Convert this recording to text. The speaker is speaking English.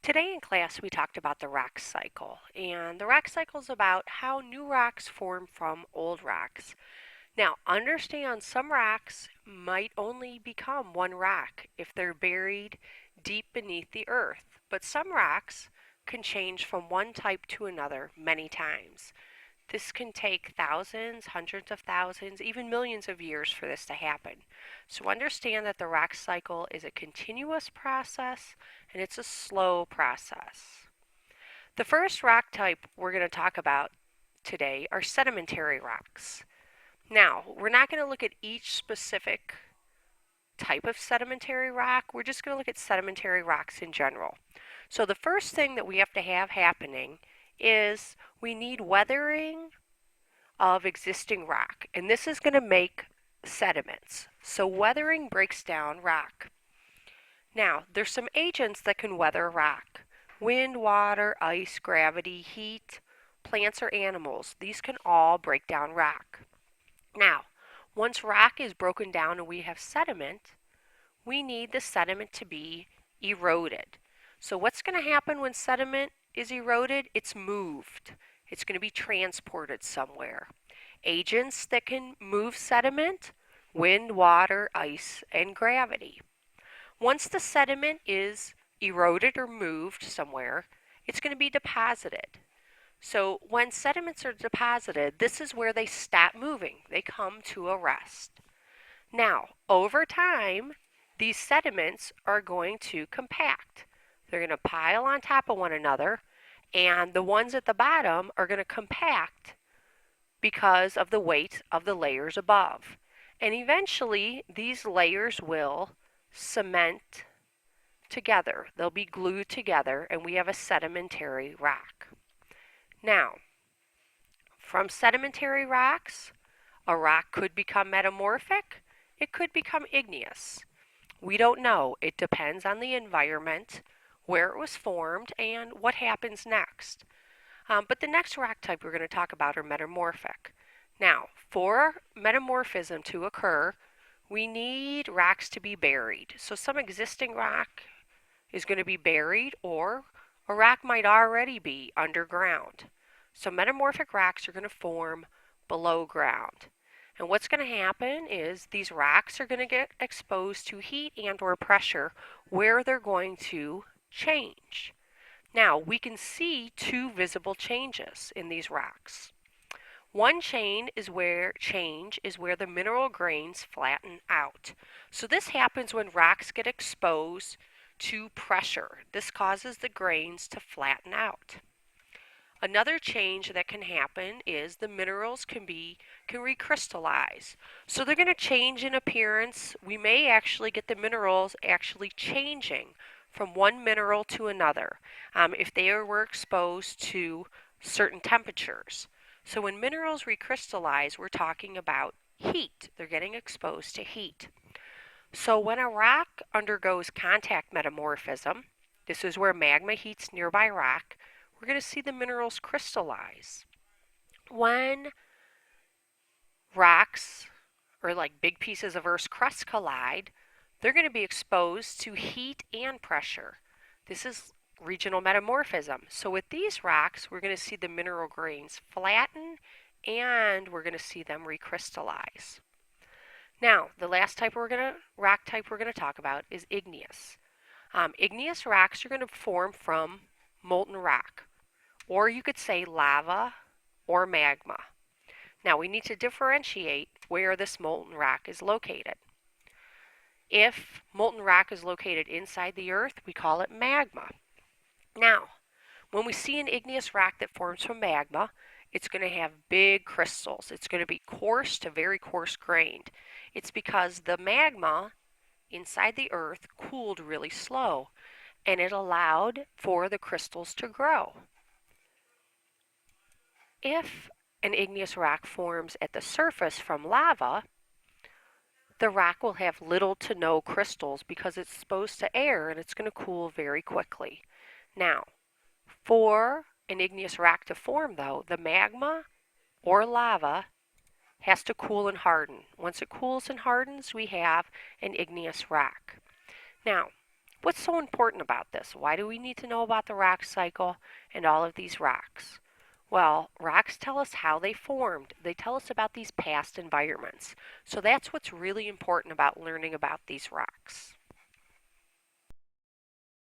Today in class we talked about the rock cycle, and the rock cycle is about how new rocks form from old rocks. Now, understand some rocks might only become one rock if they're buried deep beneath the earth, but some rocks can change from one type to another many times. This can take thousands, hundreds of thousands, even millions of years for this to happen. So understand that the rock cycle is a continuous process and it's a slow process. The first rock type we're going to talk about today are sedimentary rocks. Now, we're not going to look at each specific type of sedimentary rock. We're just going to look at sedimentary rocks in general. So the first thing that we have to have happening is we need weathering of existing rock, and this is going to make sediments. So weathering breaks down rock. Now, there's some agents that can weather rock. Wind, water, ice, gravity, heat, plants or animals. These can all break down rock. Now, once rock is broken down and we have sediment, we need the sediment to be eroded. So what's going to happen when sediment is eroded? It's moved. It's going to be transported somewhere. Agents that can move sediment: wind, water, ice, and gravity. Once the sediment is eroded or moved somewhere, it's going to be deposited. So when sediments are deposited, this is where they stop moving. They come to a rest. Now, over time, these sediments are going to compact. They're going to pile on top of one another, and the ones at the bottom are going to compact because of the weight of the layers above. And eventually, these layers will cement together. They'll be glued together, and we have a sedimentary rock. Now, from sedimentary rocks, a rock could become metamorphic. It could become igneous. We don't know. It depends on the environment, where it was formed, and what happens next. But the next rock type we're going to talk about are metamorphic. Now, for metamorphism to occur, we need rocks to be buried. So some existing rock is going to be buried, or a rock might already be underground. So metamorphic rocks are going to form below ground. And what's going to happen is these rocks are going to get exposed to heat and or pressure where they're going to change. Now, we can see two visible changes in these rocks. One change is where the mineral grains flatten out. So this happens when rocks get exposed to pressure. This causes the grains to flatten out. Another change that can happen is the minerals can recrystallize. So they're going to change in appearance. We may actually get the minerals actually changing from one mineral to another if they were exposed to certain temperatures. So when minerals recrystallize, we're talking about heat. They're getting exposed to heat. So when a rock undergoes contact metamorphism, this is where magma heats nearby rock, we're going to see the minerals crystallize. When rocks, or like big pieces of Earth's crust, collide, they're going to be exposed to heat and pressure. This is regional metamorphism. So with these rocks, we're going to see the mineral grains flatten and we're going to see them recrystallize. Now, the last rock type we're going to talk about is igneous. Igneous rocks are going to form from molten rock, or you could say lava or magma. Now, we need to differentiate where this molten rock is located. If molten rock is located inside the earth, we call it magma. Now, when we see an igneous rock that forms from magma, it's going to have big crystals. It's going to be coarse to very coarse grained. It's because the magma inside the earth cooled really slow, and it allowed for the crystals to grow. If an igneous rock forms at the surface from lava, the rock will have little to no crystals because it's exposed to air and it's going to cool very quickly. Now, for an igneous rock to form, though, the magma or lava has to cool and harden. Once it cools and hardens, we have an igneous rock. Now, What's so important about this? Why do we need to know about the rock cycle and all of these rocks? Well, rocks tell us how they formed. They tell us about these past environments. So that's what's really important about learning about these rocks.